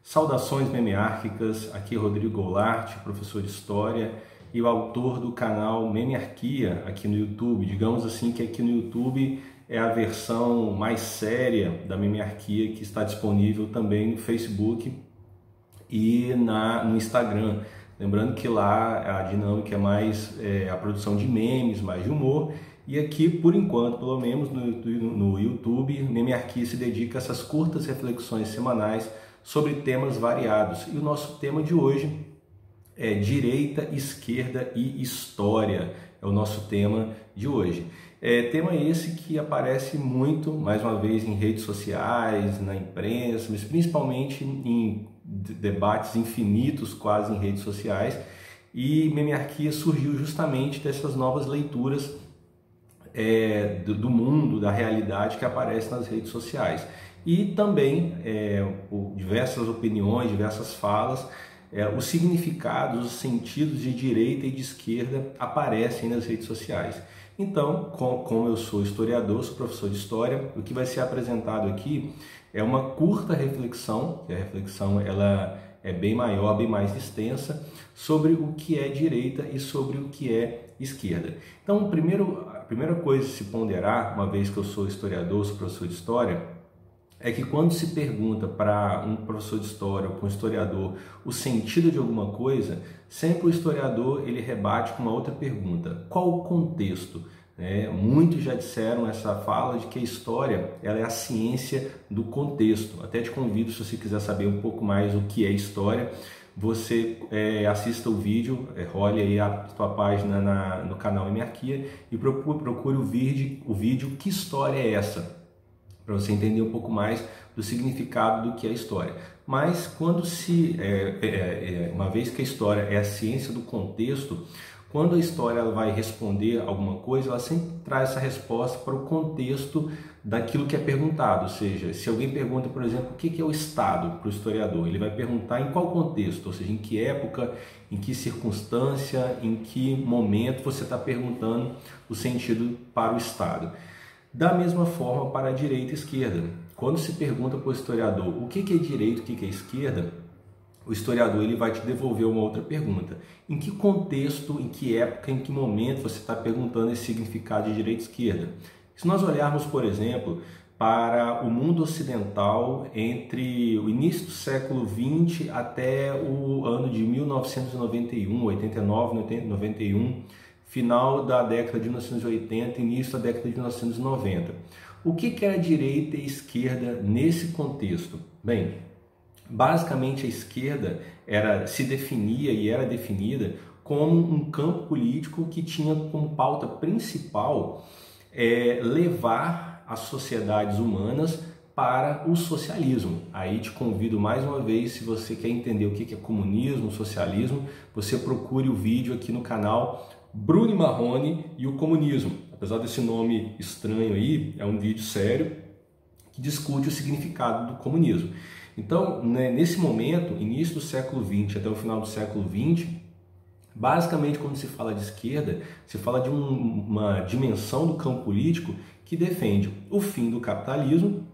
Saudações memeárquicas, aqui é Rodrigo Goulart, professor de História e o autor do canal Memearquia aqui no YouTube. Digamos assim que aqui no YouTube é a versão mais séria da Memearquia que está disponível também no Facebook e no Instagram. Lembrando que lá a dinâmica é mais a produção de memes, mais de humor. E aqui, por enquanto, pelo menos no YouTube, Memearquia se dedica a essas curtas reflexões semanais sobre temas variados. E o nosso tema de hoje é direita, esquerda e história. É o nosso tema de hoje. Tema esse que aparece muito, mais uma vez, em redes sociais, na imprensa, mas principalmente em debates infinitos quase em redes sociais. E Memearquia surgiu justamente dessas novas leituras do mundo, da realidade que aparece nas redes sociais. E também, por diversas opiniões, diversas falas, os significados, os sentidos de direita e de esquerda aparecem nas redes sociais. Então, como eu sou historiador, sou professor de História, o que vai ser apresentado aqui é uma curta reflexão, que a reflexão ela é bem maior, bem mais extensa, sobre o que é direita e sobre o que é esquerda. Então, a primeira coisa a se ponderar, uma vez que eu sou historiador, sou professor de História, é que quando se pergunta para um professor de História ou para um historiador o sentido de alguma coisa, sempre o historiador ele rebate com uma outra pergunta: qual o contexto? Muitos já disseram essa fala de que a história ela é a ciência do contexto. Até te convido, se você quiser saber um pouco mais o que é história, você assista o vídeo, role aí a tua página no canal Memearquia e procure o vídeo Que História é Essa? Para você entender um pouco mais do significado do que é a história. Mas quando uma vez que a história é a ciência do contexto, quando a história ela vai responder alguma coisa, ela sempre traz essa resposta para o contexto daquilo que é perguntado. Ou seja, se alguém pergunta, por exemplo, o que é o Estado para o historiador, ele vai perguntar em qual contexto, ou seja, em que época, em que circunstância, em que momento você está perguntando o sentido para o Estado. Da mesma forma para a direita e esquerda. Quando se pergunta para o historiador o que é direita e o que é esquerda, o historiador ele vai te devolver uma outra pergunta. Em que contexto, em que época, em que momento você está perguntando esse significado de direita e esquerda? Se nós olharmos, por exemplo, para o mundo ocidental entre o início do século XX até o ano de 1991, 89, 91, final da década de 1980, início da década de 1990. O que era direita e esquerda nesse contexto? Bem, basicamente a esquerda se definia e era definida como um campo político que tinha como pauta principal levar as sociedades humanas para o socialismo. Aí te convido mais uma vez, se você quer entender o que é comunismo, socialismo, você procure o vídeo aqui no canal Bruno Marrone e o comunismo. Apesar desse nome estranho aí, é um vídeo sério que discute o significado do comunismo. Então, nesse momento, início do século XX até o final do século XX, basicamente quando se fala de esquerda, se fala de uma dimensão do campo político que defende o fim do capitalismo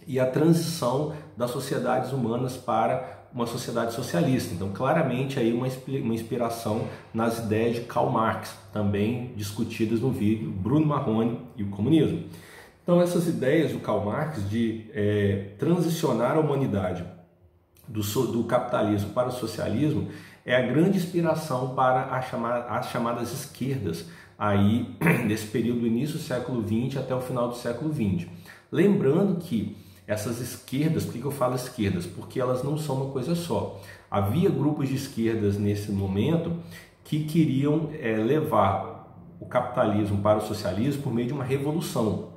e a transição das sociedades humanas para uma sociedade socialista. Então, claramente aí uma inspiração nas ideias de Karl Marx, também discutidas no vídeo Bruno Marrone e o comunismo. Então, essas ideias do Karl Marx de transicionar a humanidade do capitalismo para o socialismo é a grande inspiração para as chamadas esquerdas aí nesse período do início do século XX até o final do século XX. Lembrando que essas esquerdas, por que eu falo esquerdas? Porque elas não são uma coisa só. Havia grupos de esquerdas nesse momento que queriam levar o capitalismo para o socialismo por meio de uma revolução,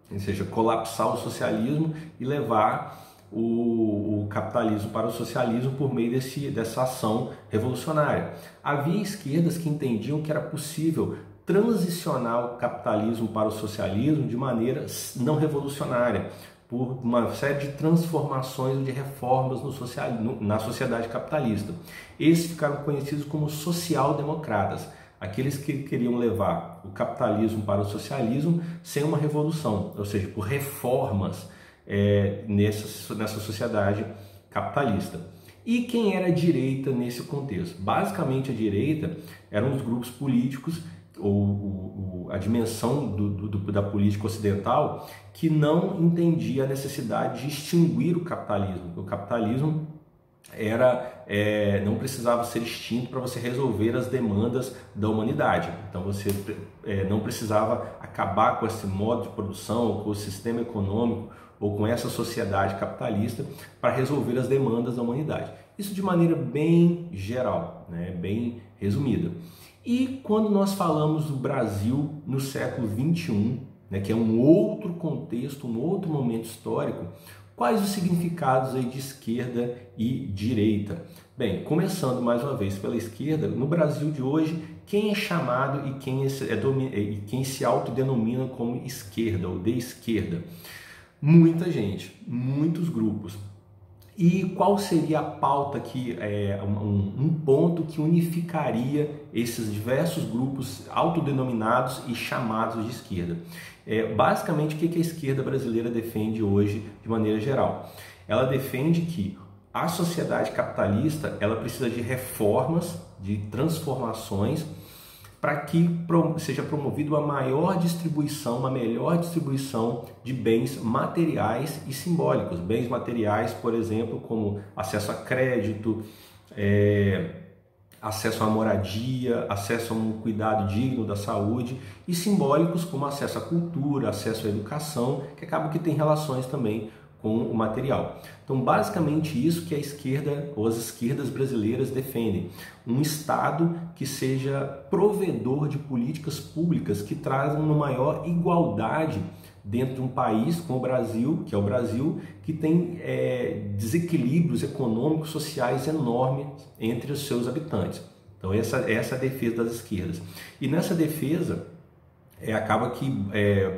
ou seja, colapsar o socialismo e levar o capitalismo para o socialismo por meio dessa ação revolucionária. Havia esquerdas que entendiam que era possível transicionar o capitalismo para o socialismo de maneira não revolucionária, por uma série de transformações, de reformas na sociedade capitalista. Esses ficaram conhecidos como social-democratas, aqueles que queriam levar o capitalismo para o socialismo sem uma revolução, ou seja, por reformas nessa sociedade capitalista. E quem era a direita nesse contexto? Basicamente a direita eram os grupos políticos ou a dimensão da política ocidental que não entendia a necessidade de extinguir o capitalismo. O capitalismo não precisava ser extinto para você resolver as demandas da humanidade. Então você não precisava acabar com esse modo de produção, com o sistema econômico ou com essa sociedade capitalista para resolver as demandas da humanidade. Isso de maneira bem geral, né? Bem resumida. E quando nós falamos do Brasil no século XXI, né, que é um outro contexto, um outro momento histórico, quais os significados aí de esquerda e direita? Bem, começando mais uma vez pela esquerda, no Brasil de hoje, quem é chamado e quem se autodenomina como esquerda ou de esquerda? Muita gente, muitos grupos. E qual seria a pauta um ponto que unificaria esses diversos grupos autodenominados e chamados de esquerda? Basicamente, o que a esquerda brasileira defende hoje de maneira geral? Ela defende que a sociedade capitalista ela precisa de reformas, de transformações, para que seja promovida uma maior distribuição, uma melhor distribuição de bens materiais e simbólicos. Bens materiais, por exemplo, como acesso a crédito, acesso à moradia, acesso a um cuidado digno da saúde, e simbólicos como acesso à cultura, acesso à educação, que acabam que tem relações também com o material. Então, basicamente isso que a esquerda ou as esquerdas brasileiras defendem. Um Estado que seja provedor de políticas públicas que trazem uma maior igualdade dentro de um país como o Brasil, que é o Brasil, que tem desequilíbrios econômicos, sociais enormes entre os seus habitantes. Então, essa é a defesa das esquerdas. E nessa defesa, acaba que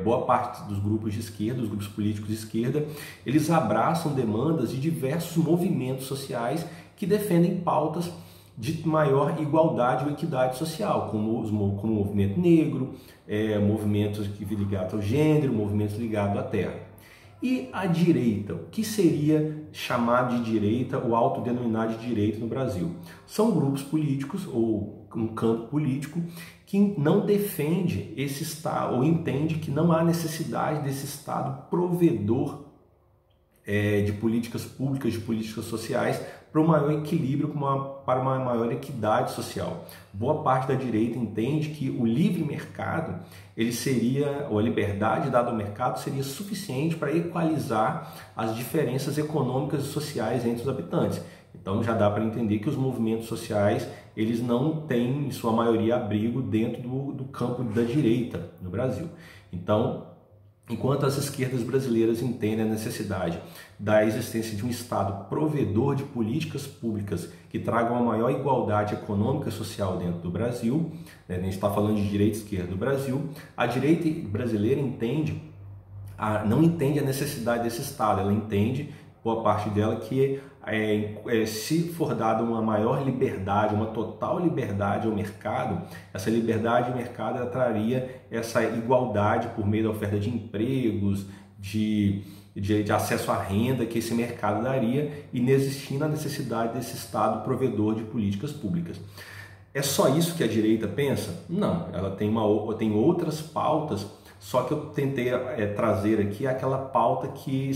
boa parte dos grupos de esquerda, os grupos políticos de esquerda, eles abraçam demandas de diversos movimentos sociais que defendem pautas de maior igualdade ou equidade social, como o movimento negro, movimentos ligados ao gênero, movimentos ligados à terra. E a direita, o que seria chamado de direita ou autodenominado de direita no Brasil? São grupos políticos ou um campo político que não defende esse Estado ou entende que não há necessidade desse Estado provedor de políticas públicas, de políticas sociais para um maior equilíbrio, para uma maior equidade social. Boa parte da direita entende que o livre mercado, ou a liberdade dada ao mercado seria suficiente para equalizar as diferenças econômicas e sociais entre os habitantes. Então já dá para entender que os movimentos sociais eles não têm, em sua maioria, abrigo dentro do campo da direita no Brasil. Então, enquanto as esquerdas brasileiras entendem a necessidade da existência de um Estado provedor de políticas públicas que tragam uma maior igualdade econômica e social dentro do Brasil, né, a gente está falando de direita e esquerda do Brasil, a direita brasileira não entende a necessidade desse Estado, ela entende, boa parte dela, que se for dada uma maior liberdade, uma total liberdade ao mercado, essa liberdade de mercado ela traria essa igualdade por meio da oferta de empregos, de acesso à renda que esse mercado daria, inexistindo a necessidade desse Estado provedor de políticas públicas. É só isso que a direita pensa? Não, ela tem outras pautas. Só que eu tentei trazer aqui aquela pauta que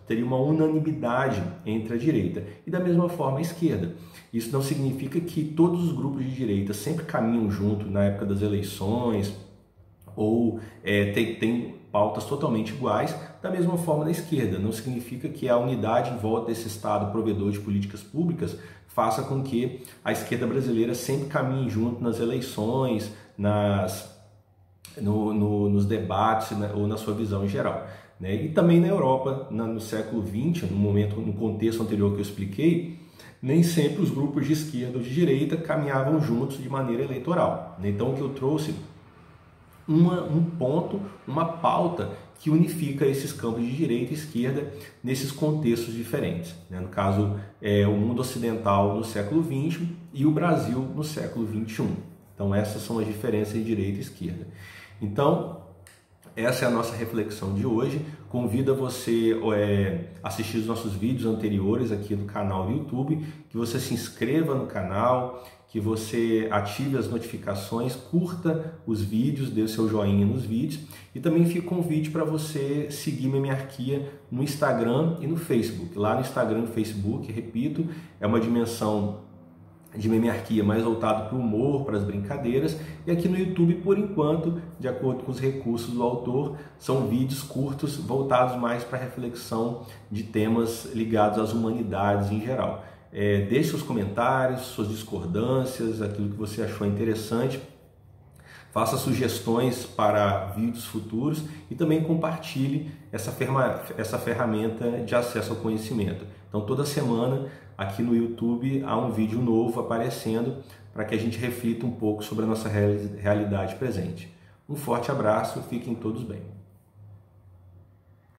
teria uma unanimidade entre a direita e da mesma forma a esquerda. Isso não significa que todos os grupos de direita sempre caminham junto na época das eleições ou tem pautas totalmente iguais, da mesma forma da esquerda. Não significa que a unidade em volta desse Estado provedor de políticas públicas faça com que a esquerda brasileira sempre caminhe junto nas eleições, nos debates, né, ou na sua visão em geral, né? E também na Europa, no século XX, no contexto anterior que eu expliquei, nem sempre os grupos de esquerda ou de direita caminhavam juntos de maneira eleitoral, né? Então o que eu trouxe um ponto, uma pauta que unifica esses campos de direita e esquerda nesses contextos diferentes, né? No caso, o mundo ocidental no século XX e o Brasil no século XXI. Então essas são as diferenças de direita e esquerda. Então, essa é a nossa reflexão de hoje. convido a você assistir os nossos vídeos anteriores aqui no canal do YouTube, que você se inscreva no canal, que você ative as notificações, curta os vídeos, dê o seu joinha nos vídeos e também fica um convite para você seguir Memearquia no Instagram e no Facebook. Lá no Instagram e no Facebook, repito, é uma dimensão de Memearquia mais voltado para o humor, para as brincadeiras, e aqui no YouTube, por enquanto, de acordo com os recursos do autor, são vídeos curtos voltados mais para a reflexão de temas ligados às humanidades em geral. Deixe seus comentários, suas discordâncias, aquilo que você achou interessante, faça sugestões para vídeos futuros e também compartilhe essa ferramenta de acesso ao conhecimento. Então toda semana aqui no YouTube há um vídeo novo aparecendo para que a gente reflita um pouco sobre a nossa realidade presente. Um forte abraço, fiquem todos bem.